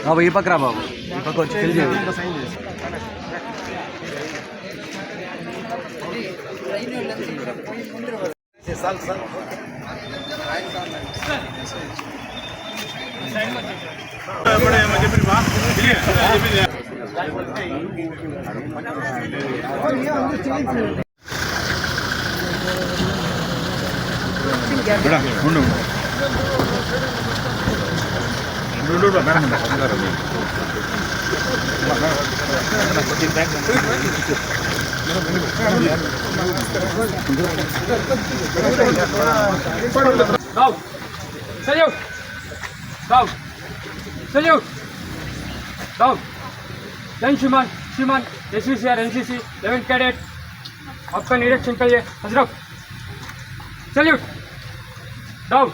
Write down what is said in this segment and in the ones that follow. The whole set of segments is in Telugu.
బాబు ఈ పక్క రా బాబు, ఈ పక్క వచ్చి ఫిల్ చేయాలి. जैन श्रीमान श्रीमान एससीसी और एनसीसी 11 कैडेट आपका निरीक्षण करिए। हजरत सल्यूट डाउन।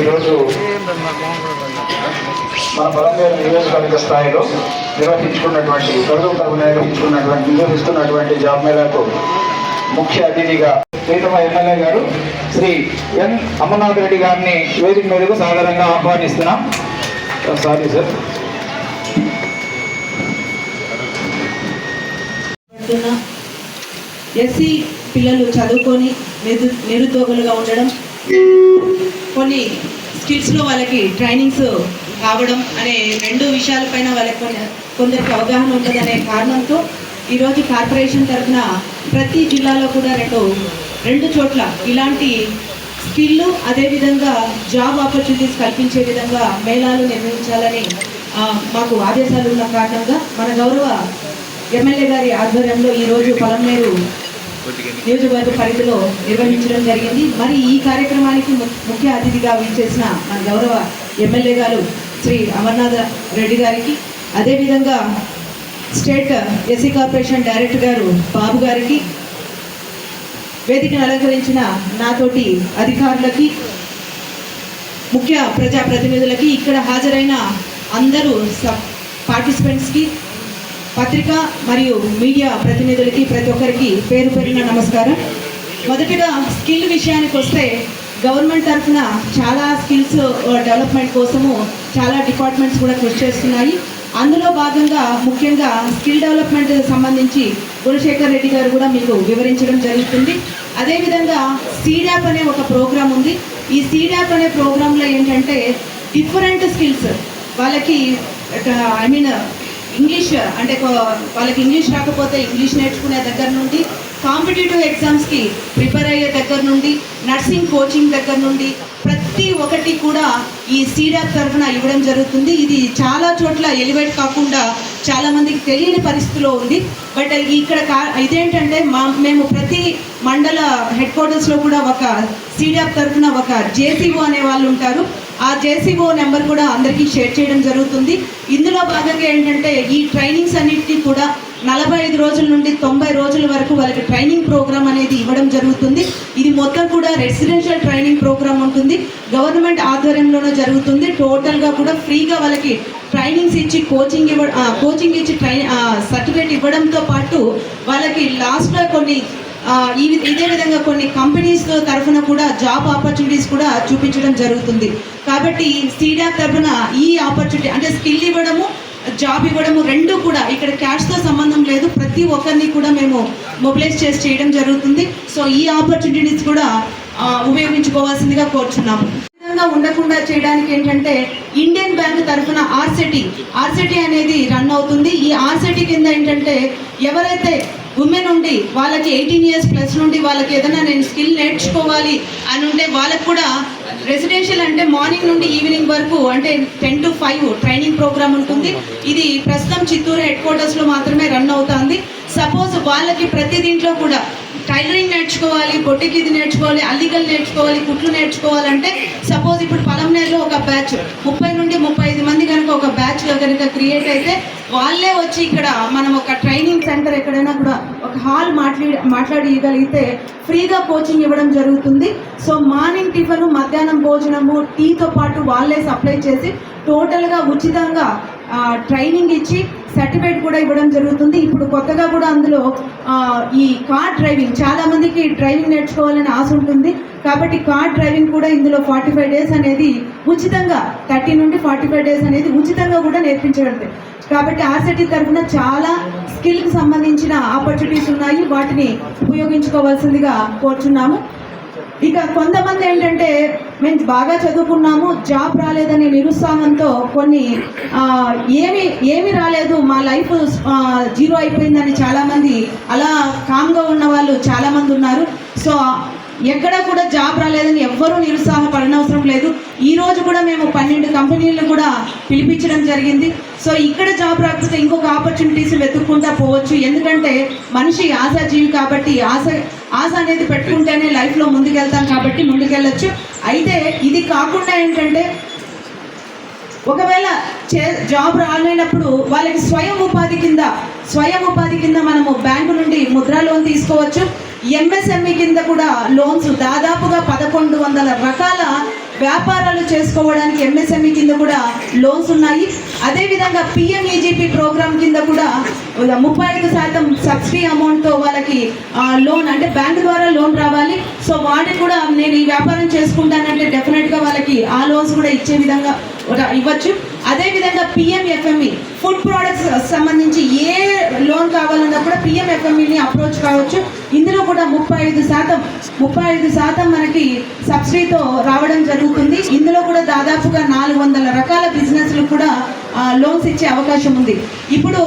ఈరోజు మన బలంగేరు నియోజకవర్గ స్థాయిలో నిర్వహించుకున్నటువంటి ప్రభుత్వం నిర్వహించుకున్నటువంటి నిర్వహిస్తున్నటువంటి జాబ్ మేళాకు ముఖ్య అతిథిగా ప్రీతమ ఎమ్మెల్యే గారు శ్రీ ఎన్ అమర్నాథ్ రెడ్డి గారిని వేదిక మీదకు సాధారణంగా ఆహ్వానిస్తున్నాం. Sorry sir. ఎస్సీ పిల్లలు చదువుకొని నిరుద్యోగులుగా ఉండడం, కొన్ని స్కిల్స్లో వాళ్ళకి ట్రైనింగ్స్ కావడం అనే రెండు విషయాలపైన వాళ్ళకి కొందరికి అవగాహన ఉంటుందనే కారణంతో ఈరోజు కార్పొరేషన్ తరఫున ప్రతి జిల్లాలో కూడా రెండు చోట్ల ఇలాంటి స్కిల్ అదేవిధంగా జాబ్ ఆపర్చునిటీస్ కల్పించే విధంగా మేళాలు నిర్వహించాలని మాకు ఆదేశాలు ఉన్న కారణంగా మన గౌరవ ఎమ్మెల్యే గారి ఆధ్వర్యంలో ఈరోజు పొలంనేరు నియోజకవర్గ పరిధిలో నిర్వహించడం జరిగింది. మరి ఈ కార్యక్రమానికి ముఖ్య అతిథిగా విచ్చేసిన మన గౌరవ ఎమ్మెల్యే గారు శ్రీ అమర్నాథ్ రెడ్డి గారికి, అదేవిధంగా స్టేట్ ఎస్సీ కార్పొరేషన్ డైరెక్టర్ గారు బాబు గారికి, వేదికను అలంకరించిన నాతోటి అధికారులకి, ముఖ్య ప్రజాప్రతినిధులకి, ఇక్కడ హాజరైన అందరూ పార్టిసిపెంట్స్కి, పత్రిక మరియు మీడియా ప్రతినిధులకి ప్రతి ఒక్కరికి పేరు పేరున నమస్కారం. మొదటిగా స్కిల్ విషయానికి వస్తే గవర్నమెంట్ తరఫున చాలా స్కిల్స్ డెవలప్మెంట్ కోసము చాలా డిపార్ట్మెంట్స్ కూడా కృషి చేస్తున్నాయి. అందులో భాగంగా ముఖ్యంగా స్కిల్ డెవలప్మెంట్ సంబంధించి గుణశేఖర్ రెడ్డి గారు కూడా మీకు వివరించడం జరుగుతుంది. అదేవిధంగా సీడాప్ అనే ఒక ప్రోగ్రామ్ ఉంది. ఈ సీడాప్ అనే ప్రోగ్రాంలో ఏంటంటే డిఫరెంట్ స్కిల్స్ వాళ్ళకి ఇంగ్లీష్ అంటే వాళ్ళకి ఇంగ్లీష్ రాకపోతే ఇంగ్లీష్ నేర్చుకునే దగ్గర నుండి, కాంపిటేటివ్ ఎగ్జామ్స్కి ప్రిపేర్ అయ్యే దగ్గర నుండి, నర్సింగ్ కోచింగ్ దగ్గర నుండి ప్రతి ఒక్కటి కూడా ఈ సీడాప్ తరఫున ఇవ్వడం జరుగుతుంది. ఇది చాలా చోట్ల ఎలివేట్ కాకుండా చాలామందికి తెలియని పరిస్థితిలో ఉంది. బట్ ఇక్కడ ఇదేంటంటే మేము ప్రతి మండల హెడ్ క్వార్టర్స్లో కూడా ఒక సీడాప్ తరఫున ఒక జేసీఓ అనే వాళ్ళు ఉంటారు. ఆ జేసీఓ నెంబర్ కూడా అందరికీ షేర్ చేయడం జరుగుతుంది. ఇందులో భాగంగా ఏంటంటే ఈ ట్రైనింగ్స్ అన్నింటినీ కూడా 45 రోజుల నుండి 90 రోజుల వరకు వాళ్ళకి ట్రైనింగ్ ప్రోగ్రామ్ అనేది ఇవ్వడం జరుగుతుంది. ఇది మొత్తం కూడా రెసిడెన్షియల్ ట్రైనింగ్ ప్రోగ్రామ్ ఉంటుంది, గవర్నమెంట్ ఆధ్వర్యంలోనే జరుగుతుంది. టోటల్గా కూడా ఫ్రీగా వాళ్ళకి ట్రైనింగ్స్ ఇచ్చి కోచింగ్ ఇచ్చి సర్టిఫికేట్ ఇవ్వడంతో పాటు వాళ్ళకి లాస్ట్లో కొన్ని ఇదే విధంగా కొన్ని కంపెనీస్ తరఫున కూడా జాబ్ ఆపర్చునిటీస్ కూడా చూపించడం జరుగుతుంది. కాబట్టి సీడాప్ తరఫున ఈ ఆపర్చునిటీ అంటే స్కిల్ ఇవ్వడము, జాబ్ ఇవ్వడము రెండు కూడా ఇక్కడ క్యాష్తో సంబంధం లేదు, ప్రతి ఒక్కరిని కూడా మేము మొబిలైజ్ చేసి చేయడం జరుగుతుంది. సో ఈ ఆపర్చునిటీస్ కూడా ఉపయోగించుకోవాల్సిందిగా కోరుచున్నాము. ఉండకుండా చేయడానికి ఏంటంటే ఇండియన్ బ్యాంక్ తరఫున ఆర్సిటీ అనేది రన్ అవుతుంది. ఈ ఆర్సిటీ కింద ఏంటంటే ఎవరైతే ఉమెన్ ఉండి వాళ్ళకి 18 years ప్లస్ నుండి వాళ్ళకి ఏదైనా నేను స్కిల్ నేర్చుకోవాలి అని ఉంటే వాళ్ళకు కూడా రెసిడెన్షియల్ అంటే మార్నింగ్ నుండి ఈవినింగ్ వరకు అంటే 10 to 5 ట్రైనింగ్ ప్రోగ్రామ్ ఉంటుంది. ఇది ప్రస్తుతం చిత్తూరు హెడ్ క్వార్టర్స్లో మాత్రమే రన్ అవుతుంది. సపోజ్ వాళ్ళకి ప్రతి దీంట్లో కూడా టైలరింగ్ నేర్చుకోవాలి, బొటిక్ ఇది నేర్చుకోవాలి, అల్లికలు నేర్చుకోవాలి, కుట్లు నేర్చుకోవాలంటే సపోజ్ ఇప్పుడు పలంనేరులో ఒక బ్యాచ్ 30 నుండి 35 మంది కనుక ఒక బ్యాచ్ కనుక క్రియేట్ అయితే వాళ్ళే వచ్చి ఇక్కడ మనం ఒక ట్రైనింగ్ సెంటర్ ఎక్కడైనా కూడా ఒక హాల్ మాట్లాడగలిగితే ఫ్రీగా కోచింగ్ ఇవ్వడం జరుగుతుంది. సో మార్నింగ్ టిఫిన్, మధ్యాహ్నం భోజనము, టీతో పాటు వాళ్ళే సప్లై చేసి టోటల్గా ఉచితంగా ట్రైనింగ్ ఇచ్చి సర్టిఫికేట్ కూడా ఇవ్వడం జరుగుతుంది. ఇప్పుడు కొత్తగా కూడా అందులో ఈ కార్ డ్రైవింగ్, చాలామందికి డ్రైవింగ్ నేర్చుకోవాలని ఆశ ఉంటుంది కాబట్టి కార్ డ్రైవింగ్ కూడా ఇందులో 45 days అనేది ఉచితంగా, 30 నుండి 45 days అనేది ఉచితంగా కూడా నేర్పించబడుతుంది. కాబట్టి ఆర్సిటీ తరఫున చాలా స్కిల్కి సంబంధించిన ఆపర్చునిటీస్ ఉన్నాయి, వాటిని ఉపయోగించుకోవాల్సిందిగా కోరుచున్నాము. ఇక కొంతమంది ఏంటంటే మేము బాగా చదువుకున్నాము, జాబ్ రాలేదనే నిరుత్సాహంతో కొన్ని ఏమి రాలేదు, మా లైఫ్ జీరో అయిపోయిందని చాలామంది అలా కామ్గా ఉన్న వాళ్ళు చాలామంది ఉన్నారు. సో ఎక్కడ కూడా జాబ్ రాలేదని ఎవ్వరూ నిరుత్సాహపడనవసరం లేదు. ఈరోజు కూడా మేము 12 కంపెనీలను కూడా పిలిపించడం జరిగింది. సో ఇక్కడ జాబ్ రాకపోతే ఇంకొక ఆపర్చునిటీస్ వెతుక్కుంటా పోవచ్చు. ఎందుకంటే మనిషి ఆశాజీవి కాబట్టి ఆశ అనేది పెట్టుకుంటేనే లైఫ్లో ముందుకెళ్తాం కాబట్టి ముందుకెళ్ళచ్చు. అయితే ఇది కాకుండా ఏంటంటే ఒకవేళ జాబ్ రాలేనప్పుడు వాళ్ళకి స్వయం ఉపాధి కింద మనము బ్యాంకు నుండి ముద్రా లోన్ తీసుకోవచ్చు. ఎంఎస్ఎంఈ కింద కూడా లోన్స్ దాదాపుగా 1100 రకాల వ్యాపారాలు చేసుకోవడానికి ఎంఎస్ఎంఈ కింద కూడా లోన్స్ ఉన్నాయి. అదేవిధంగా పిఎంఈజీపీ ప్రోగ్రామ్ కింద కూడా 35% సబ్సిడీ అమౌంట్తో వాళ్ళకి లోన్ అంటే బ్యాంక్ ద్వారా లోన్ రావాలి. సో వాటికి కూడా నేను ఈ వ్యాపారం చేసుకుంటానంటే డెఫినెట్గా వాళ్ళకి ఆ లోన్స్ కూడా ఇచ్చే విధంగా ఇవ్వచ్చు. అదేవిధంగా పిఎంఎఫ్ఎంఈ ఫుడ్ ప్రోడక్ట్స్ సంబంధించి ఏ లోన్ కావాలన్నా కూడా పిఎంఎఫ్ఎంఈని అప్రోచ్ కావచ్చు. ఇందులో కూడా 35% మనకి సబ్సిడీతో రావడం జరుగుతుంది. ఇందులో కూడా దాదాపుగా 400 రకాల బిజినెస్లు కూడా లోన్స్ ఇచ్చే అవకాశం ఉంది. ఇప్పుడు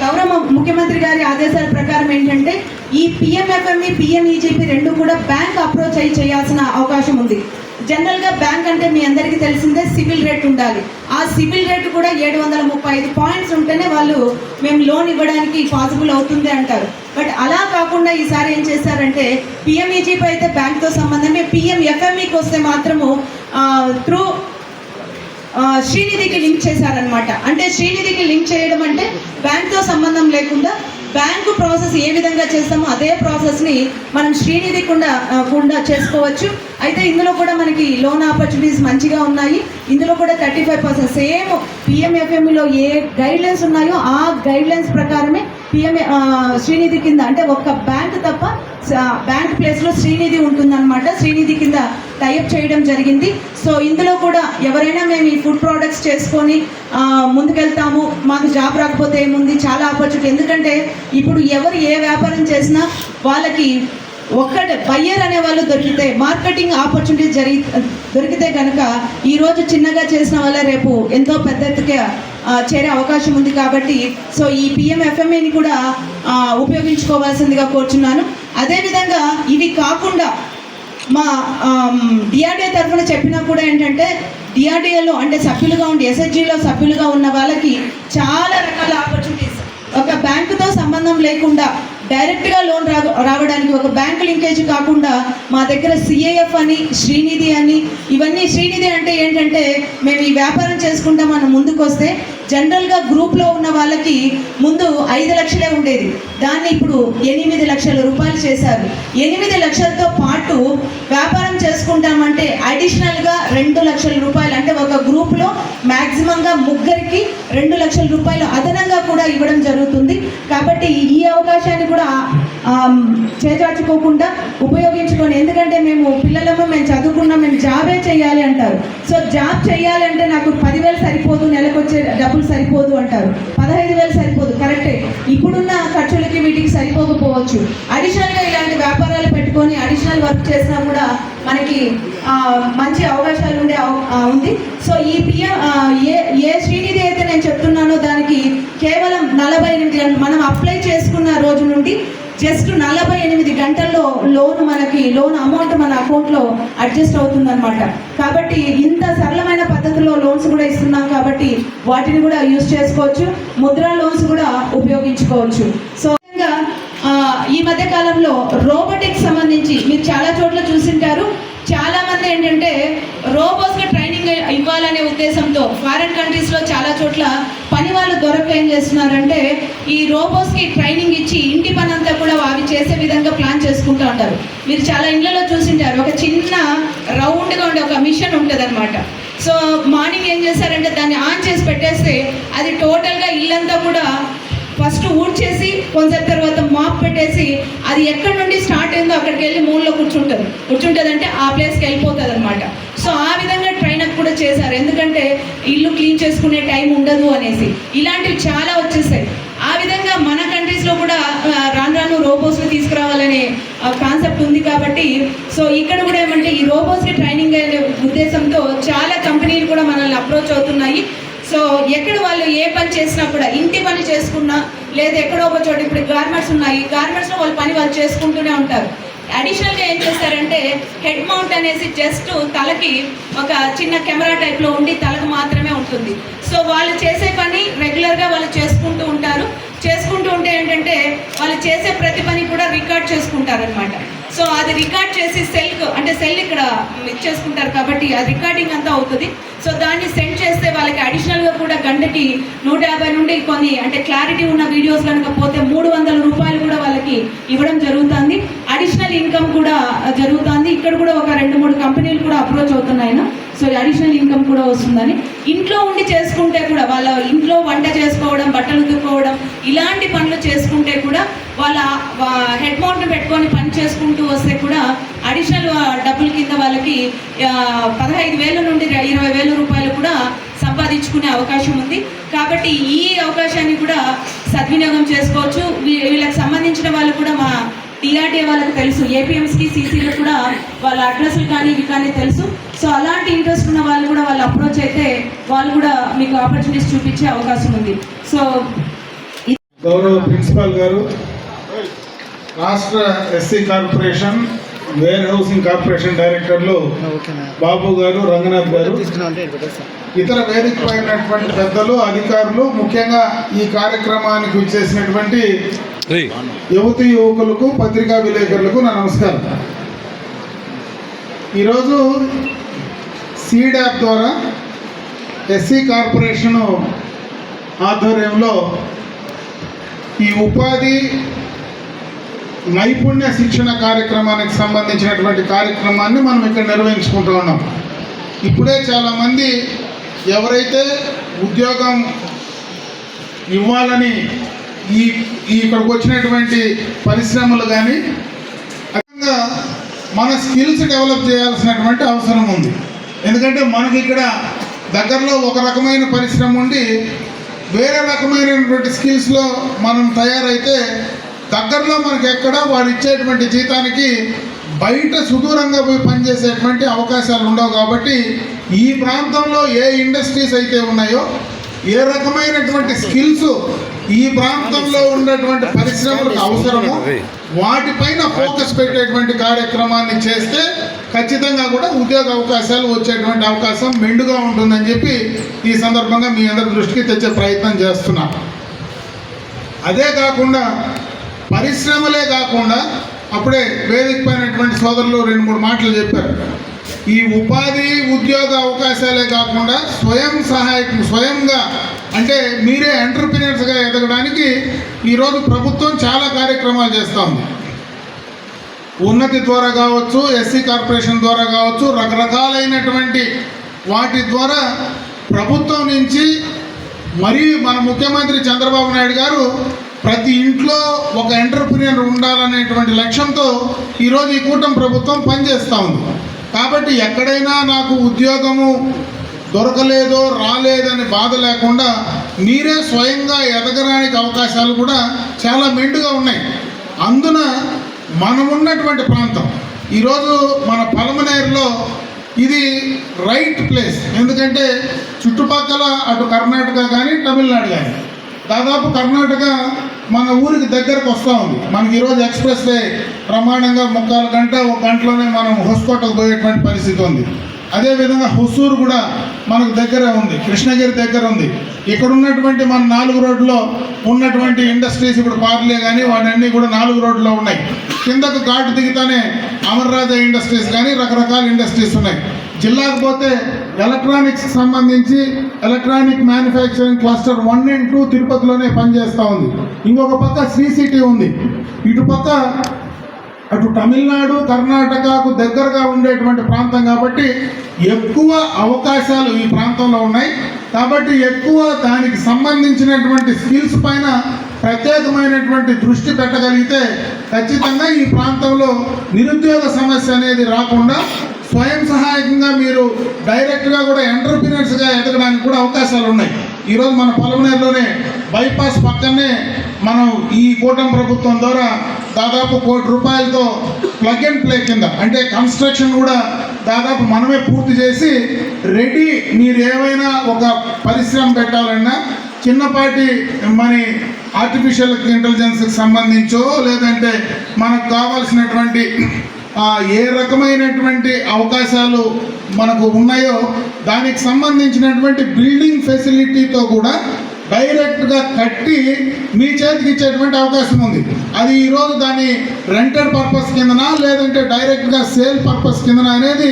గౌరవ ముఖ్యమంత్రి గారి ఆదేశాల ప్రకారం ఏంటంటే ఈ పిఎంఎఫ్ఎంఈ, పిఎంఈజీపీ రెండు కూడా బ్యాంక్ అప్రోచ్ అయ్యి చేయాల్సిన అవకాశం ఉంది. జనరల్గా బ్యాంక్ అంటే మీ అందరికీ తెలిసిందే సిబిల్ రేట్ ఉండాలి. ఆ సిబిల్ రేట్ కూడా 735 పాయింట్స్ ఉంటేనే వాళ్ళు మేము లోన్ ఇవ్వడానికి పాసిబుల్ అవుతుంది అంటారు. బట్ అలా కాకుండా ఈసారి ఏం చేశారంటే పిఎంఈజీపీ అయితే బ్యాంక్తో సంబంధమే, పిఎంఎఫ్ఎంఈకి వస్తే మాత్రము త్రూ శ్రీనిధికి లింక్ చేశారనమాట. అంటే శ్రీనిధికి లింక్ చేయడం అంటే బ్యాంక్తో సంబంధం లేకుండా బ్యాంకు ప్రాసెస్ ఏ విధంగా చేస్తామో అదే ప్రాసెస్ని మనం శ్రీనిధి కూడా చేసుకోవచ్చు. అయితే ఇందులో కూడా మనకి లోన్ ఆపర్చునిటీస్ మంచిగా ఉన్నాయి. ఇందులో కూడా 35% సేమ్ పిఎంఎఫ్ఎంఈలో ఏ గైడ్లైన్స్ ఉన్నాయో ఆ గైడ్లైన్స్ ప్రకారమే శ్రీనిధి కింద అంటే ఒక్క బ్యాంక్ తప్ప బ్యాంక్ ప్లేస్లో శ్రీనిధి ఉంటుందన్నమాట. శ్రీనిధి కింద టైఅప్ చేయడం జరిగింది. సో ఇందులో కూడా ఎవరైనా మేము ఈ ఫుడ్ ప్రోడక్ట్స్ చేసుకొని ముందుకెళ్తాము, మాకు జాబ్ రాకపోతే ఏముంది, చాలా ఆపర్చునిటీ. ఎందుకంటే ఇప్పుడు ఎవరు ఏ వ్యాపారం చేసినా వాళ్ళకి ఒక్కటే బయ్యర్ అనే వాళ్ళు దొరికితే, మార్కెటింగ్ ఆపర్చునిటీస్ దొరికితే కనుక ఈరోజు చిన్నగా చేసిన వాళ్ళే రేపు ఎంతో పెద్ద ఎత్తుగా చేరే అవకాశం ఉంది. కాబట్టి సో ఈ పిఎంఎఫ్ఎంఈని కూడా ఉపయోగించుకోవాల్సిందిగా కోరుచున్నాను. అదేవిధంగా ఇవి కాకుండా మా డిఆర్డిఏ తరఫున చెప్పినా కూడా ఏంటంటే డిఆర్డిఏలో అంటే సభ్యులుగా ఉండి ఎస్హెచ్జిలో సభ్యులుగా ఉన్న వాళ్ళకి చాలా రకాల ఆపర్చునిటీస్ ఒక బ్యాంకుతో సంబంధం లేకుండా డైరెక్ట్గా లోన్ రావడానికి ఒక బ్యాంక్ లింకేజ్ కాకుండా మా దగ్గర సిఏఎఫ్ అని, శ్రీనిధి అని, ఇవన్నీ శ్రీనిధి అంటే ఏంటంటే మేము ఈ వ్యాపారం చేసుకుంటాం మనం ముందుకు వస్తే జనరల్గా గ్రూప్లో ఉన్న వాళ్ళకి ముందు 5 లక్షలే ఉండేది, దాన్ని ఇప్పుడు 8 లక్షల రూపాయలు చేశారు. 8 లక్షలతో పాటు వ్యాపారం చేసుకుంటామంటే అడిషనల్గా 2 లక్షల రూపాయలు అంటే ఒక గ్రూప్లో మ్యాక్సిమంగా 3 2 లక్షల రూపాయలు అదనంగా కూడా ఇవ్వడం జరుగుతుంది. కాబట్టి ఈ అవకాశాన్ని కూడా చేజార్చుకోకుండా ఉపయోగించుకొని, ఎందుకంటే మేము పిల్లలము మేము చదువుకున్నాం, మేము జాబే చేయాలి అంటారు. సో జాబ్ చేయాలి అంటే నాకు 10,000 సరిపోదు, నెలకు వచ్చే డబ్బులు సరిపోదు అంటారు, 15,000 సరిపోదు. కరెక్టే, ఇప్పుడున్న ఖర్చులకి వీటికి సరిపోకపోవచ్చు. అడిషనల్గా ఇలాంటి వ్యాపారాలు పెట్టుకొని అడిషనల్ వర్క్ చేసినా కూడా మనకి మంచి అవకాశాలు ఉంది. సో ఈ ఏ శ్రీనిధి అయితే నేను చెప్తున్నానో దానికి కేవలం 48 గంటలు మనం అప్లై చేసుకున్న రోజు నుండి జస్ట్ 48 గంటల్లో లోన్ అమౌంట్ మన అకౌంట్లో అడ్జస్ట్ అవుతుందన్నమాట. కాబట్టి ఇంత సరళమైన పద్ధతిలో లోన్స్ కూడా ఇస్తున్నాం కాబట్టి వాటిని కూడా యూజ్ చేసుకోవచ్చు. ముద్రా లోన్స్ కూడా ఉపయోగించుకోవచ్చు. సో ఈ మధ్య కాలంలో రోబోటిక్స్ సంబంధించి మీరు చాలా చోట్ల చూసింటారు. చాలా మంది ఏంటంటే రోబోట్స్కి ట్రైనింగ్ ఇవ్వాలనే ఉద్దేశంతో ఫారిన్ కంట్రీస్లో చాలా చోట్ల పని వాళ్ళు దొరక ఏం చేస్తున్నారంటే ఈ రోబోట్స్కి ట్రైనింగ్ ఇచ్చి ఇంటి పని అంతా కూడా అవి చేసే విధంగా ప్లాన్ చేసుకుంటూ ఉంటారు. మీరు చాలా ఇళ్లలో చూసింటారు, ఒక చిన్న రౌండ్గా ఉండే ఒక మిషన్ ఉంటుంది అనమాట. సో మార్నింగ్ ఏం చేస్తారంటే దాన్ని ఆన్ చేసి పెట్టేస్తే అది టోటల్గా ఇల్లంతా కూడా ఫస్ట్ ఊడ్చేసి కొంచెం తర్వాత మాప్ పెట్టేసి అది ఎక్కడి నుండి స్టార్ట్ అయిందో అక్కడికి వెళ్ళి మూలలో కూర్చుంటుంది అంటే ఆ ప్లేస్కి వెళ్ళిపోతుంది అనమాట. సో ఆ విధంగా ట్రైనప్ కూడా చేశారు, ఎందుకంటే ఇల్లు క్లీన్ చేసుకునే టైం ఉండదు అనేసి. ఇలాంటివి చాలా వచ్చేసాయి. ఆ విధంగా మన కంట్రీస్లో కూడా రాను రోబోట్స్ని తీసుకురావాలనే కాన్సెప్ట్ ఉంది కాబట్టి సో ఇక్కడ కూడా ఏమంటే ఈ రోబోట్స్కి ట్రైనింగ్ అనే ఉద్దేశంతో చాలా కంపెనీలు కూడా మనల్ని అప్రోచ్ అవుతున్నాయి. సో ఎక్కడ వాళ్ళు ఏ పని చేసినా కూడా ఇంటి పని చేసుకున్నా లేదా ఎక్కడో ఒక చోట ఇప్పుడు గార్మెంట్స్ ఉన్నాయి, గార్మెంట్స్లో వాళ్ళ పని వాళ్ళు చేసుకుంటూనే ఉంటారు. అడిషనల్గా ఏం చేస్తారంటే హెడ్ మౌంట్ అనేసి జస్ట్ తలకి ఒక చిన్న కెమెరా టైప్లో ఉండి తలకు మాత్రమే ఉంటుంది. సో వాళ్ళు చేసే పని రెగ్యులర్గా వాళ్ళు చేసుకుంటూ ఉంటారు. చేసుకుంటూ ఉంటే ఏంటంటే వాళ్ళు చేసే ప్రతి పని కూడా రికార్డ్ చేసుకుంటారనమాట. సో అది రికార్డ్ చేసి సెల్ ఇక్కడ ఇచ్చేసుకుంటారు కాబట్టి అది రికార్డింగ్ అంతా అవుతుంది. సో దాన్ని సెండ్ చేస్తే వాళ్ళకి అడిషనల్గా కూడా గంటకి 150 నుండి కొన్ని అంటే క్లారిటీ ఉన్న వీడియోస్ కనుక పోతే 300 రూపాయలు కూడా వాళ్ళకి ఇవ్వడం జరుగుతుంది. అడిషనల్ ఇన్కమ్ కూడా జరుగుతుంది. ఇక్కడ కూడా ఒక 2-3 కంపెనీలు కూడా అప్రోచ్ అవుతున్నాయి. సో అడిషనల్ ఇన్కమ్ కూడా వస్తుందని ఇంట్లో ఉండి చేసుకుంటే కూడా వాళ్ళ ఇంట్లో వంట చేసుకోవడం, బట్టలు ఉతుక్కోవడం ఇలాంటి పనులు చేసుకుంటే కూడా వాళ్ళ హెడ్ మౌంట్ పెట్టుకొని పని చేసుకుంటూ వస్తే కూడా అడిషనల్ డబ్బుల కింద వాళ్ళకి 15,000 నుండి 20,000 రూపాయలు కూడా సంపాదించుకునే అవకాశం ఉంది. కాబట్టి ఈ అవకాశాన్ని కూడా సద్వినియోగం చేసుకోవచ్చు. వీళ్ళకి సంబంధించిన వాళ్ళు కూడా మా టీఆర్డీఏ వాళ్ళకి తెలుసు, ఏపీఎంస్కి సీసీలకు కూడా వాళ్ళ అడ్రస్లు కానీ ఇవి కానీ తెలుసు. సో అలాంటి ఇంట్రెస్ట్ ఉన్న వాళ్ళు కూడా వాళ్ళు అప్రోచ్ అయితే వాళ్ళు కూడా మీకు ఆపర్చునిటీస్ చూపించే అవకాశం ఉంది. సో గౌరవ ప్రిన్సిపాల్ గారు, రాష్ట్ర SC corporation warehousing corporation డైరెక్టర్లు బాబు గారు, రంగనాథ్ గారు, ఇతర వేదిక పైనటువంటి పెద్దలు, అధికారులు, ముఖ్యంగా ఈ కార్యక్రమానికి వచ్చేసినటువంటి యువతి యువకులకు, పత్రికా విలేకరులకు నా నమస్కారం. ఈరోజు సీడ్ యాప్ ద్వారా ఎస్సీ కార్పొరేషను ఆధ్వర్యంలో ఈ ఉపాధి నైపుణ్య శిక్షణ కార్యక్రమానికి సంబంధించినటువంటి కార్యక్రమాన్ని మనం ఇక్కడ నిర్వహించుకుంటూ ఉన్నాం. ఇప్పుడే చాలామంది ఎవరైతే ఉద్యోగం ఇవ్వాలని ఇక్కడికి వచ్చినటువంటి పరిశ్రమలు కానీ అదేవిధంగా మన స్కిల్స్ డెవలప్ చేయాల్సినటువంటి అవసరం ఉంది. ఎందుకంటే మనకి ఇక్కడ దగ్గరలో ఒక రకమైన పరిశ్రమ ఉండి వేరే రకమైనటువంటి స్కిల్స్లో మనం తయారైతే దగ్గరలో మనకి ఎక్కడ వాళ్ళు ఇచ్చేటువంటి జీతానికి బయట సుదూరంగా పోయి పనిచేసేటువంటి అవకాశాలు ఉండవు. కాబట్టి ఈ ప్రాంతంలో ఏ ఇండస్ట్రీస్ అయితే ఉన్నాయో, ఏ రకమైనటువంటి స్కిల్స్ ఈ ప్రాంతంలో ఉన్నటువంటి పరిశ్రమలకు అవసరమో వాటిపైన ఫోకస్ పెట్టేటువంటి కార్యక్రమాన్ని చేస్తే ఖచ్చితంగా కూడా ఉద్యోగ అవకాశాలు వచ్చేటువంటి అవకాశం మెండుగా ఉంటుందని చెప్పి ఈ సందర్భంగా మీ అందరి దృష్టికి తెచ్చే ప్రయత్నం చేస్తున్నాం. అదే కాకుండా పరిశ్రమలే కాకుండా అప్పుడే వేదిక పైనటువంటి సోదరులు 2-3 మాటలు చెప్పారు. ఈ ఉపాధి ఉద్యోగ అవకాశాలే కాకుండా స్వయంగా అంటే మీరే ఎంటర్‌ప్రెన్యూర్స్గా ఎదగడానికి ఈరోజు ప్రభుత్వం చాలా కార్యక్రమాలు చేస్తూ ఉంది. ఉన్నతి ద్వారా కావచ్చు, ఎస్సీ కార్పొరేషన్ ద్వారా కావచ్చు, రకరకాలైనటువంటి వాటి ద్వారా ప్రభుత్వం నుంచి మరి మన ముఖ్యమంత్రి చంద్రబాబు నాయుడు గారు ప్రతి ఇంట్లో ఒక ఎంటర్‌ప్రెన్యూర్ ఉండాలనేటువంటి లక్ష్యంతో ఈరోజు ఈ కూటమి ప్రభుత్వం పనిచేస్తూ ఉంది. కాబట్టి ఎక్కడైనా నాకు ఉద్యోగము దొరకలేదో రాలేదని బాధ లేకుండా మీరే స్వయంగా ఎదగడానికి అవకాశాలు కూడా చాలా మెండుగా ఉన్నాయి. అందున మనమున్నటువంటి ప్రాంతం ఈరోజు మన పలమనేరులో ఇది రైట్ ప్లేస్. ఎందుకంటే చుట్టుపక్కల అటు కర్ణాటక కానీ తమిళనాడు కానీ దాదాపు కర్ణాటక మన ఊరికి దగ్గరకు వస్తూ ఉంది. మనకి ఈరోజు ఎక్స్ప్రెస్ వే ప్రమాణంగా 3/4 గంట 1 గంటలోనే మనం హొస్కోటకు పోయేటువంటి పరిస్థితి ఉంది. అదేవిధంగా హుసూరు కూడా మనకు దగ్గర ఉంది, కృష్ణగిరి దగ్గర ఉంది. ఇక్కడ ఉన్నటువంటి మన 4 రోడ్లో ఉన్నటువంటి ఇండస్ట్రీస్ ఇప్పుడు పార్లే కానీ వాటన్నీ కూడా 4 రోడ్లో ఉన్నాయి. కిందకు ఘాటు దిగుతానే అమర్రాజా ఇండస్ట్రీస్ కానీ రకరకాల ఇండస్ట్రీస్ ఉన్నాయి. జిల్లాకు పోతే ఎలక్ట్రానిక్స్ సంబంధించి ఎలక్ట్రానిక్ మ్యానుఫ్యాక్చరింగ్ క్లస్టర్ 1 and 2 తిరుపతిలోనే పనిచేస్తూ ఉంది. ఇంకొక పక్క శ్రీ సిటీ ఉంది. ఇటు పక్క అటు తమిళనాడు కర్ణాటకకు దగ్గరగా ఉండేటువంటి ప్రాంతం కాబట్టి ఎక్కువ అవకాశాలు ఈ ప్రాంతంలో ఉన్నాయి. కాబట్టి ఎక్కువ దానికి సంబంధించినటువంటి స్కిల్స్ పైన ప్రత్యేకమైనటువంటి దృష్టి పెట్టగలిగితే ఖచ్చితంగా ఈ ప్రాంతంలో నిరుద్యోగ సమస్య అనేది రాకుండా స్వయం సహాయకంగా మీరు డైరెక్ట్గా కూడా ఎంటర్ప్రినర్స్గా ఎదగడానికి కూడా అవకాశాలు ఉన్నాయి. ఈరోజు మన పొలమనేరులోనే బైపాస్ పక్కనే మనం ఈ కూటమి ప్రభుత్వం ద్వారా దాదాపు 1 కోటి రూపాయలతో ప్లగ్ అండ్ ప్లే కింద అంటే కన్స్ట్రక్షన్ కూడా దాదాపు మనమే పూర్తి చేసి రెడీ. మీరు ఏమైనా ఒక పరిశ్రమ పెట్టాలన్నా చిన్నపాటి మన ఆర్టిఫిషియల్ ఇంటెలిజెన్స్కి సంబంధించో లేదంటే మనకు కావాల్సినటువంటి ఏ రకమైనటువంటి అవకాశాలు మనకు ఉన్నాయో దానికి సంబంధించినటువంటి బిల్డింగ్ ఫెసిలిటీతో కూడా డైరెక్ట్గా కట్టి మీ చేతికి ఇచ్చేటువంటి అవకాశం ఉంది. అది ఈరోజు దాని రెంటెడ్ పర్పస్ కిందనా లేదంటే డైరెక్ట్గా సేల్ పర్పస్ కిందనా అనేది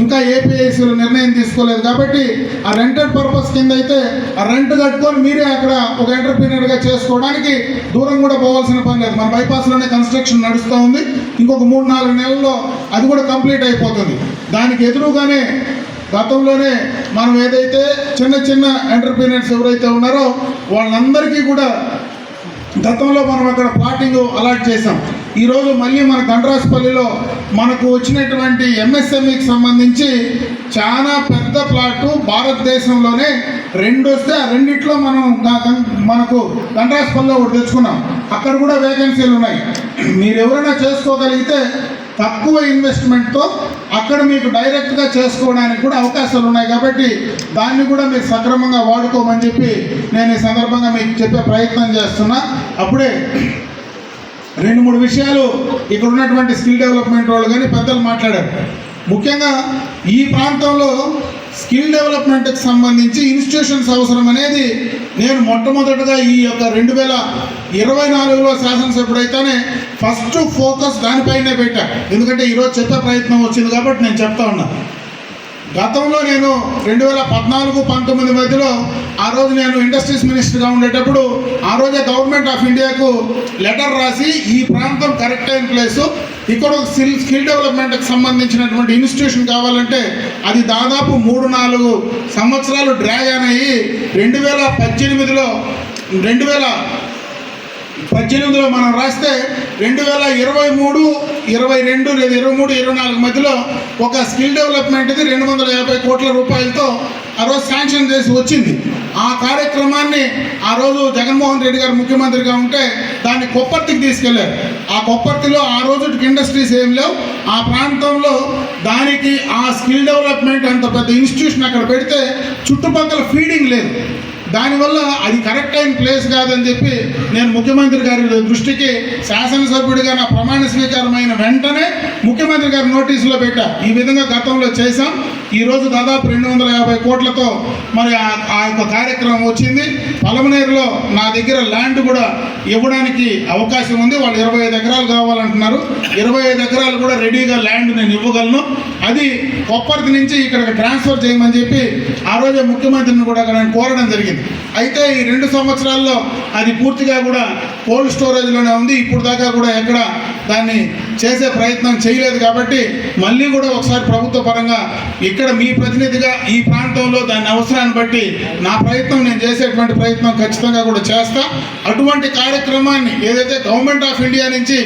ఇంకా ఏపీఐసీలో నిర్ణయం తీసుకోలేదు. కాబట్టి ఆ రెంటెడ్ పర్పస్ కింద అయితే ఆ రెంట్ కట్టుకొని మీరే అక్కడ ఒక ఎంటర్ప్రీనర్గా చేసుకోవడానికి దూరం కూడా పోవాల్సిన పని లేదు. మన బైపాస్లోనే కన్స్ట్రక్షన్ నడుస్తూ ఉంది. ఇంకొక 3-4 నెలల్లో అది కూడా కంప్లీట్ అయిపోతుంది. దానికి ఎదురుగానే గతంలోనే మనం ఏదైతే చిన్న చిన్న ఎంటర్ప్రీనర్స్ ఎవరైతే ఉన్నారో వాళ్ళందరికీ కూడా గతంలో మనం అక్కడ ప్లాటింగ్ అలాట్ చేసాం. ఈరోజు మళ్ళీ మన గండ్రాస్పల్లిలో మనకు వచ్చినటువంటి ఎంఎస్ఎంఈకి సంబంధించి చాలా పెద్ద ప్లాటు భారతదేశంలోనే 2 వస్తే ఆ 2 మనకు గండ్రాస్పల్లిలో ఒకటి తెచ్చుకున్నాం. అక్కడ కూడా వేకెన్సీలు ఉన్నాయి. మీరు ఎవరైనా చేసుకోగలిగితే తక్కువ ఇన్వెస్ట్మెంట్తో అక్కడ మీకు డైరెక్ట్గా చేసుకోవడానికి కూడా అవకాశాలు ఉన్నాయి. కాబట్టి దాన్ని కూడా మీరు సక్రమంగా వాడుకోమని చెప్పి నేను ఈ సందర్భంగా మీకు చెప్పే ప్రయత్నం చేస్తున్నా. అప్పుడే 2-3 విషయాలు ఇక్కడ ఉన్నటువంటి స్కిల్ డెవలప్మెంట్ వాళ్ళు కానీ పెద్దలు మాట్లాడారు. ముఖ్యంగా ఈ ప్రాంతంలో స్కిల్ డెవలప్మెంట్కి సంబంధించి ఇన్స్టిట్యూషన్స్ అవసరం అనేది నేను మొట్టమొదటిగా ఈ యొక్క 2024లో శాసనసభ్యుడైతేనే ఫస్ట్ ఫోకస్ దానిపైనే పెట్టా. ఎందుకంటే ఈరోజు చెప్పే ప్రయత్నం వచ్చింది కాబట్టి నేను చెప్తా ఉన్నా. గతంలో నేను 2014-19 మధ్యలో ఆ రోజు నేను ఇండస్ట్రీస్ మినిస్టర్గా ఉండేటప్పుడు ఆ రోజే గవర్నమెంట్ ఆఫ్ ఇండియాకు లెటర్ రాసి ఈ ప్రాంతం కరెక్ట్ అయిన ప్లేసు, ఇక్కడ స్కిల్ డెవలప్మెంట్కి సంబంధించినటువంటి ఇన్స్టిట్యూషన్ కావాలంటే అది దాదాపు 3-4 సంవత్సరాలు డ్రాగ్ అయ్యి 2018లో మనం రాస్తే 2023, 22 లేదా 23-24 మధ్యలో ఒక స్కిల్ డెవలప్మెంట్ది 250 కోట్ల రూపాయలతో ఆ రోజు శాంక్షన్ చేసి వచ్చింది. ఆ కార్యక్రమాన్ని ఆ రోజు జగన్మోహన్ రెడ్డి గారు ముఖ్యమంత్రిగా ఉంటే దాన్ని కొప్పర్తికి తీసుకెళ్లారు. ఆ కొప్పర్తిలో ఆ రోజుకి ఇండస్ట్రీస్ ఏం లేవు. ఆ ప్రాంతంలో దానికి ఆ స్కిల్ డెవలప్మెంట్ అంత పెద్ద ఇన్స్టిట్యూషన్ అక్కడ పెడితే చుట్టుపక్కల ఫీడింగ్ లేదు. దానివల్ల అది కరెక్ట్ అయిన ప్లేస్ కాదని చెప్పి నేను ముఖ్యమంత్రి గారి దృష్టికి శాసనసభ్యుడిగా నా ప్రమాణ స్వీకారం అయిన వెంటనే ముఖ్యమంత్రి గారి నోటీసులో పెట్టా. ఈ విధంగా గతంలో చేశాం. ఈరోజు దాదాపు 250 కోట్లతో మరి ఆ యొక్క కార్యక్రమం వచ్చింది. పొలమనేరులో నా దగ్గర ల్యాండ్ కూడా ఇవ్వడానికి అవకాశం ఉంది. వాళ్ళు 25 ఎకరాలు కావాలంటున్నారు. 25 ఎకరాలు కూడా రెడీగా ల్యాండ్ నేను ఇవ్వగలను. అది కొప్పర్తి నుంచి ఇక్కడికి ట్రాన్స్ఫర్ చేయమని చెప్పి ఆ రోజే ముఖ్యమంత్రిని కూడా నేను కోరడం జరిగింది. అయితే ఈ 2 సంవత్సరాల్లో అది పూర్తిగా కూడా కోల్డ్ స్టోరేజ్లోనే ఉంది. ఇప్పుడు దాకా కూడా ఎక్కడ దాన్ని చేసే ప్రయత్నం చేయలేదు. కాబట్టి మళ్ళీ కూడా ఒకసారి ప్రభుత్వ పరంగా ఇక్కడ మీ ప్రతినిధిగా ఈ ప్రాంతంలో దాని అవసరాన్ని బట్టి నా ప్రయత్నం నేను చేసేటువంటి ప్రయత్నం ఖచ్చితంగా కూడా చేస్తా. అటువంటి కార్యక్రమాన్ని ఏదైతే గవర్నమెంట్ ఆఫ్ ఇండియా నుంచి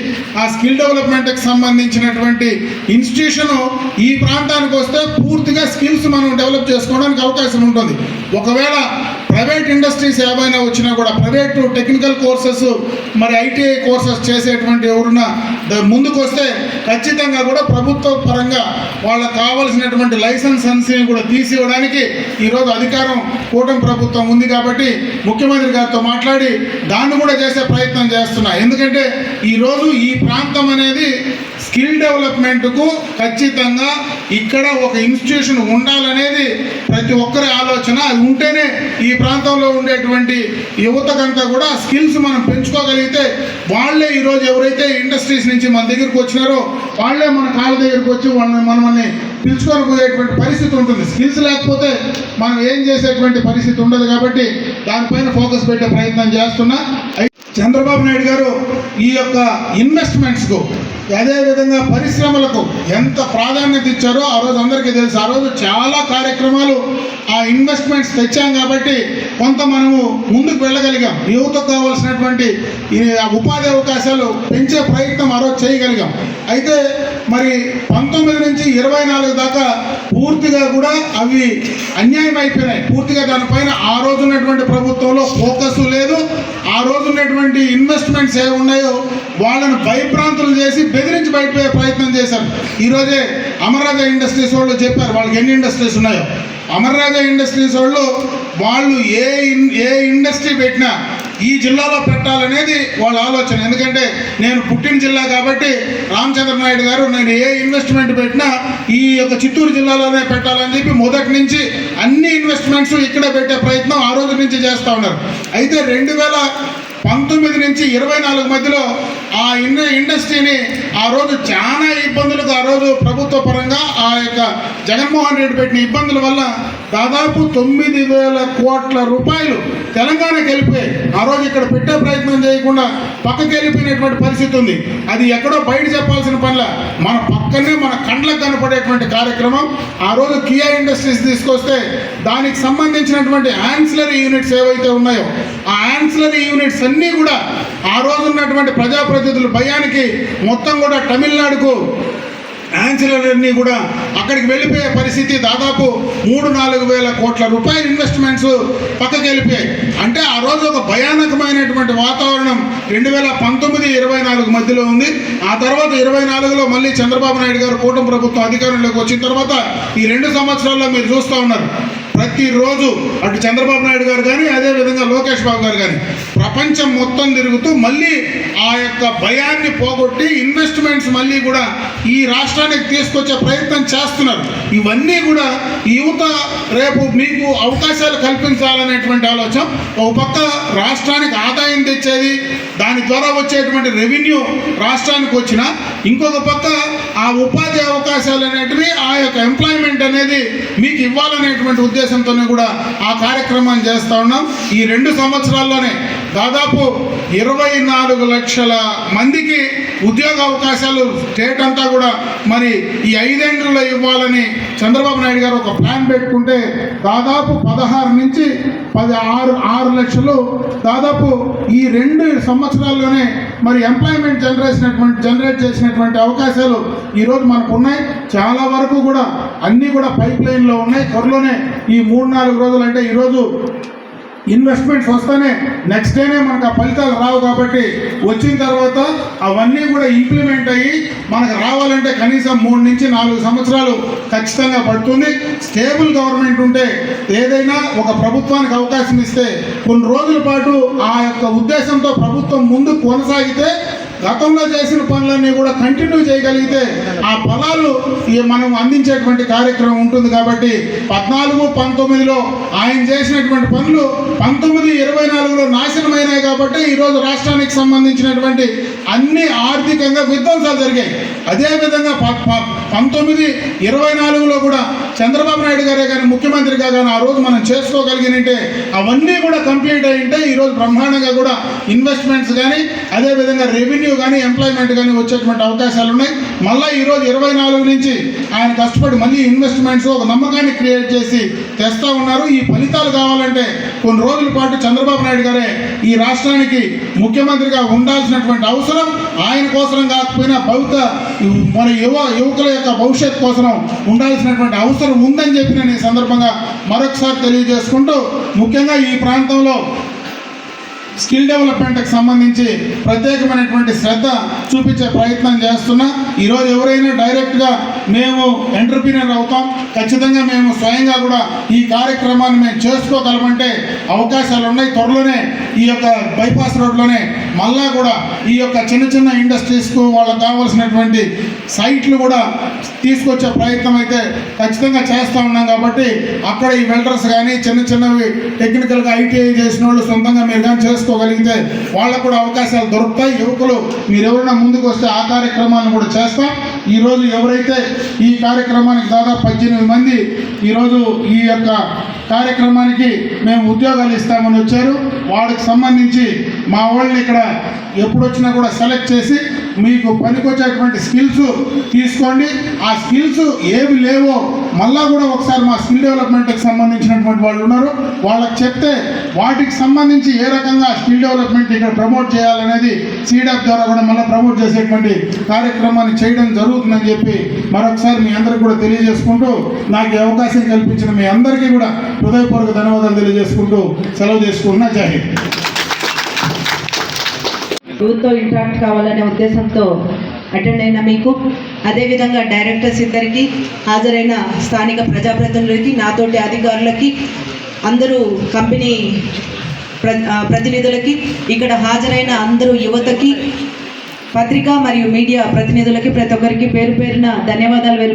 ఆ స్కిల్ డెవలప్మెంట్కి సంబంధించినటువంటి ఇన్స్టిట్యూషన్ ఈ ప్రాంతానికి వస్తే పూర్తిగా స్కిల్స్ మనం డెవలప్ చేసుకోవడానికి అవకాశం ఉంటుంది. ఒకవేళ ప్రైవేట్ ఇండస్ట్రీస్ ఏమైనా వచ్చినా కూడా ప్రైవేట్ టెక్నికల్ కోర్సెస్ మరి ఐటీఐ కోర్సెస్ చేసేటువంటి ఎవరున్నా ముందుకు వస్తే ఖచ్చితంగా కూడా ప్రభుత్వ పరంగా వాళ్ళకు కావాల్సినటువంటి లైసెన్స్ని కూడా తీసివ్వడానికి ఈరోజు అధికారం కూటమి ప్రభుత్వం ఉంది కాబట్టి ముఖ్యమంత్రి గారితో మాట్లాడి దాన్ని కూడా చేసే ప్రయత్నం చేస్తున్నా. ఎందుకంటే ఈరోజు ఈ ప్రాంతం అనేది స్కిల్ డెవలప్మెంట్కు ఖచ్చితంగా ఇక్కడ ఒక ఇన్స్టిట్యూషన్ ఉండాలనేది ప్రతి ఒక్కరి ఆలోచన. అది ఉంటేనే ఈ ప్రాంతంలో ఉండేటువంటి యువతకంతా కూడా స్కిల్స్ మనం పెంచుకోగలిగితే వాళ్ళే ఈరోజు ఎవరైతే ఇండస్ట్రీస్ నుంచి మన దగ్గరికి వచ్చినారో వాళ్ళే మన కాళ్ళ దగ్గరికి వచ్చి మనల్ని పిలుచుకొని పోయేటువంటి పరిస్థితి ఉంటుంది. స్కిల్స్ లేకపోతే మనం ఏం చేసేటువంటి పరిస్థితి ఉండదు కాబట్టి దానిపైన ఫోకస్ పెట్టే ప్రయత్నం చేస్తున్నా. చంద్రబాబు నాయుడు గారు ఈ యొక్క ఇన్వెస్ట్మెంట్స్కు అదేవిధంగా పరిశ్రమలకు ఎంత ప్రాధాన్యత ఇచ్చారో ఆ రోజు అందరికీ తెలుసు. ఆ రోజు చాలా కార్యక్రమాలు ఆ ఇన్వెస్ట్మెంట్స్ తెచ్చాం కాబట్టి కొంత మనము ముందుకు వెళ్ళగలిగాం. యువతకు కావాల్సినటువంటి ఉపాధి అవకాశాలు పెంచే ప్రయత్నం ఆ రోజు చేయగలిగాం. అయితే మరి 19 నుంచి 24 దాకా పూర్తిగా కూడా అవి అన్యాయం అయిపోయినాయి. పూర్తిగా దానిపైన ఆ రోజు ఉన్నటువంటి ప్రభుత్వంలో ఫోకస్ లేదు. ఆ రోజు ఉన్నటువంటి ఇన్వెస్ట్మెంట్స్ ఏ ఉన్నాయో వాళ్ళను భయభ్రాంతులు చేసి బెదిరించి బయటపోయే ప్రయత్నం చేశారు. ఈరోజే అమర్రాజా ఇండస్ట్రీస్ వాళ్ళు చెప్పారు వాళ్ళకి ఎన్ని ఇండస్ట్రీస్ ఉన్నాయో. అమర్రాజా ఇండస్ట్రీస్ వాళ్ళు ఏ ఇండస్ట్రీ పెట్టినా ఈ జిల్లాలో పెట్టాలనేది వాళ్ళ ఆలోచన. ఎందుకంటే నేను పుట్టిన జిల్లా కాబట్టి రామచంద్ర నాయుడు గారు నేను ఏ ఇన్వెస్ట్మెంట్ పెట్టినా ఈ యొక్క చిత్తూరు జిల్లాలోనే పెట్టాలని చెప్పి మొదటి నుంచి అన్ని ఇన్వెస్ట్మెంట్స్ ఇక్కడే పెట్టే ప్రయత్నం ఆ రోజు నుంచి చేస్తూ ఉన్నారు. అయితే 2019 నుంచి 24 మధ్యలో ఆ ఇండస్ట్రీని ఆ రోజు చాలా ఇబ్బందులకు ఆ రోజు ప్రభుత్వ పరంగా ఆ యొక్క జగన్మోహన్ రెడ్డి పెట్టిన ఇబ్బందుల వల్ల దాదాపు 9,000 కోట్ల రూపాయలు తెలంగాణకి వెళ్ళిపోయాయి. ఆ రోజు ఇక్కడ పెట్టే ప్రయత్నం చేయకుండా పక్కకి వెళ్ళిపోయినటువంటి పరిస్థితి ఉంది. అది ఎక్కడో బయట చెప్పాల్సిన పనిలా మన పక్కనే మన కండ్లకు కనపడేటువంటి కార్యక్రమం. ఆ రోజు కియా ఇండస్ట్రీస్ తీసుకొస్తే దానికి సంబంధించినటువంటి యాన్సిలరీ యూనిట్స్ ఏవైతే ఉన్నాయో ఆ యాన్సిలరీ యూనిట్స్ అన్నీ కూడా ఆ రోజు ఉన్నటువంటి ప్రజాప్రతినిధుల భయానికి మొత్తం కూడా తమిళనాడుకు యాన్సిలరీ కూడా అక్కడికి వెళ్ళిపోయే పరిస్థితి. దాదాపు 3-4 వేల కోట్ల రూపాయల ఇన్వెస్ట్మెంట్స్ పక్కకి వెళ్ళిపోయాయి. అంటే ఆ రోజు ఒక భయానకమైనటువంటి వాతావరణం 2019-24 మధ్యలో ఉంది. ఆ తర్వాత 24లో మళ్ళీ చంద్రబాబు నాయుడు గారు కూటమి ప్రభుత్వం అధికారంలోకి వచ్చిన తర్వాత ఈ 2 సంవత్సరాల్లో మీరు చూస్తూ ఉన్నారు ప్రతిరోజు అటు చంద్రబాబు నాయుడు గారు కానీ అదేవిధంగా లోకేష్ బాబు గారు కానీ ప్రపంచం మొత్తం తిరుగుతూ మళ్ళీ ఆ యొక్క భయాన్ని పోగొట్టి ఇన్వెస్ట్మెంట్స్ మళ్ళీ కూడా ఈ రాష్ట్రానికి తీసుకొచ్చే ప్రయత్నం చేస్తున్నారు. ఇవన్నీ కూడా యువత రేపు మీకు అవకాశాలు కల్పించాలనేటువంటి ఆలోచన. ఒక పక్క రాష్ట్రానికి ఆదాయం తెచ్చేది దాని ద్వారా వచ్చేటువంటి రెవెన్యూ రాష్ట్రానికి వచ్చిన ఇంకొక పక్క ఆ ఉపాధి అవకాశాలు అనేటివి ఆ యొక్క ఎంప్లాయ్మెంట్ అనేది మీకు ఇవ్వాలనేటువంటి ఉద్దేశంతోనే కూడా ఆ కార్యక్రమాన్ని చేస్తూ ఉన్నాం. ఈ 2 సంవత్సరాల్లోనే దాదాపు 24 లక్షల మందికి ఉద్యోగ అవకాశాలు స్టేట్ అంతా కూడా మరి ఈ 5 ఏళ్లలో ఇవ్వాలని చంద్రబాబు నాయుడు గారు ఒక ప్లాన్ పెట్టుకుంటే దాదాపు 16 నుంచి 6 లక్షలు దాదాపు ఈ 2 సంవత్సరాల్లోనే మరి ఎంప్లాయ్మెంట్ జనరేట్ చేసినటువంటి అవకాశాలు ఈరోజు మనకు ఉన్నాయి. చాలా వరకు కూడా అన్నీ కూడా పైప్ లైన్లో ఉన్నాయి. త్వరలోనే ఈ 3-4 రోజులు అంటే ఈరోజు ఇన్వెస్ట్మెంట్స్ వస్తేనే నెక్స్ట్ డేనే మనకు ఆ ఫలితాలు రావు కాబట్టి వచ్చిన తర్వాత అవన్నీ కూడా ఇంప్లిమెంట్ అయ్యి మనకు రావాలంటే కనీసం 3 నుంచి 4 సంవత్సరాలు ఖచ్చితంగా పడుతుంది. స్టేబుల్ గవర్నమెంట్ ఉంటే ఏదైనా ఒక ప్రభుత్వానికి అవకాశం ఇస్తే కొన్ని రోజుల పాటు ఆ యొక్క ఉద్దేశంతో ప్రభుత్వం ముందుకు కొనసాగితే గతంలో చేసిన పనులన్నీ కూడా కంటిన్యూ చేయగలిగితే ఆ ఫలాలు మనం అందించేటువంటి కార్యక్రమం ఉంటుంది. కాబట్టి 14-19లో ఆయన చేసినటువంటి పనులు 19-24లో నాశనమైనాయి కాబట్టి ఈరోజు రాష్ట్రానికి సంబంధించినటువంటి అన్ని ఆర్థికంగా విధ్వంసాలు జరిగాయి. అదేవిధంగా 19-24లో కూడా చంద్రబాబు నాయుడు గారే కానీ ముఖ్యమంత్రిగా కానీ ఆ రోజు మనం చేసుకోగలిగినంటే అవన్నీ కూడా కంప్లీట్ అయ్యింటే ఈరోజు బ్రహ్మాండంగా కూడా ఇన్వెస్ట్మెంట్స్ కానీ అదేవిధంగా రెవెన్యూ కానీ ఎంప్లాయ్మెంట్ కానీ వచ్చేటువంటి అవకాశాలు ఉన్నాయి. మళ్ళీ ఈరోజు 24 నుంచి ఆయన కష్టపడి మళ్ళీ ఇన్వెస్ట్మెంట్స్ ఒక నమ్మకాన్ని క్రియేట్ చేసి తెస్తూ ఉన్నారు. ఈ ఫలితాలు కావాలంటే కొన్ని రోజుల పాటు చంద్రబాబు నాయుడు గారే ఈ రాష్ట్రానికి ముఖ్యమంత్రిగా ఉండాల్సినటువంటి అవసరం, ఆయన కోసం కాకపోయినా మన యువకుల యొక్క భవిష్యత్ కోసం ఉండాల్సినటువంటి అవసరం అవసరం ఉందని చెప్పి నేను ఈ సందర్భంగా మరొకసారి తెలియజేసుకుంటూ, ముఖ్యంగా ఈ ప్రాంతంలో స్కిల్ డెవలప్మెంట్కి సంబంధించి ప్రత్యేకమైనటువంటి శ్రద్ధ చూపించే ప్రయత్నం చేస్తున్నా. ఈరోజు ఎవరైనా డైరెక్ట్గా మేము ఎంటర్ప్రీనర్ అవుతాం, ఖచ్చితంగా మేము స్వయంగా కూడా ఈ కార్యక్రమాన్ని మేము చేసుకోగలమంటే అవకాశాలు ఉన్నాయి. త్వరలోనే ఈ యొక్క బైపాస్ రోడ్లోనే మళ్ళా కూడా ఈ యొక్క చిన్న చిన్న ఇండస్ట్రీస్కు వాళ్ళకు కావాల్సినటువంటి సైట్లు కూడా తీసుకొచ్చే ప్రయత్నం అయితే ఖచ్చితంగా చేస్తూ ఉన్నాం. కాబట్టి అక్కడ ఈ వెల్డర్స్ కానీ చిన్న చిన్నవి టెక్నికల్గా ఐటీఐ చేసిన వాళ్ళు సొంతంగా మీరు కానీ చేసుకోగలిగితే వాళ్ళకు కూడా అవకాశాలు దొరుకుతాయి. యువకులు మీరు ఎవరైనా ముందుకు వస్తే ఆ కార్యక్రమాలను కూడా చేస్తాం. ఈరోజు ఎవరైతే ఈ కార్యక్రమానికి దాదాపు 18 మంది ఈరోజు ఈ యొక్క కార్యక్రమానికి మేము ఉద్యోగాలు ఇస్తామని వచ్చారు. వాడికి సంబంధించి మా వాళ్ళని ఇక్కడ ఎప్పుడు వచ్చినా కూడా సెలెక్ట్ చేసి మీకు పనికొచ్చేటువంటి స్కిల్స్ తీసుకోండి. ఆ స్కిల్స్ ఏవి లేవో మళ్ళా కూడా ఒకసారి మా స్కిల్ డెవలప్మెంట్కి సంబంధించినటువంటి వాళ్ళు ఉన్నారు, వాళ్ళకి చెప్తే వాటికి సంబంధించి ఏ రకంగా స్కిల్ డెవలప్మెంట్ ఇక్కడ ప్రమోట్ చేయాలనేది సీడాప్ ద్వారా కూడా మళ్ళీ ప్రమోట్ చేసేటువంటి కార్యక్రమాన్ని చేయడం జరుగుతుందని చెప్పి మరొకసారి మీ అందరికీ కూడా తెలియజేసుకుంటూ, నాకు ఈ అవకాశం కల్పించిన మీ అందరికీ కూడా హృదయపూర్వక ధన్యవాదాలు తెలియజేసుకుంటూ సెలవు చేసుకుంటున్నా. జై హింద్. యూత్తో ఇంటరాక్ట్ కావాలనే ఉద్దేశంతో అటెండ్ అయిన మీకు, అదేవిధంగా డైరెక్టర్స్ ఇద్దరికి, హాజరైన స్థానిక ప్రజాప్రతినిధులకి, నాతోటి అధికారులకి, అందరూ కంపెనీ ప్రతినిధులకి, ఇక్కడ హాజరైన అందరూ యువతకి, పత్రికా మరియు మీడియా ప్రతినిధులకి ప్రతి ఒక్కరికి పేరు పేరున ధన్యవాదాలు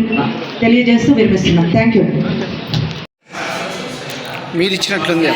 తెలియజేస్తూ వినిపిస్తున్నాం. Thank you. మీరు ఇచ్చినట్లుంది.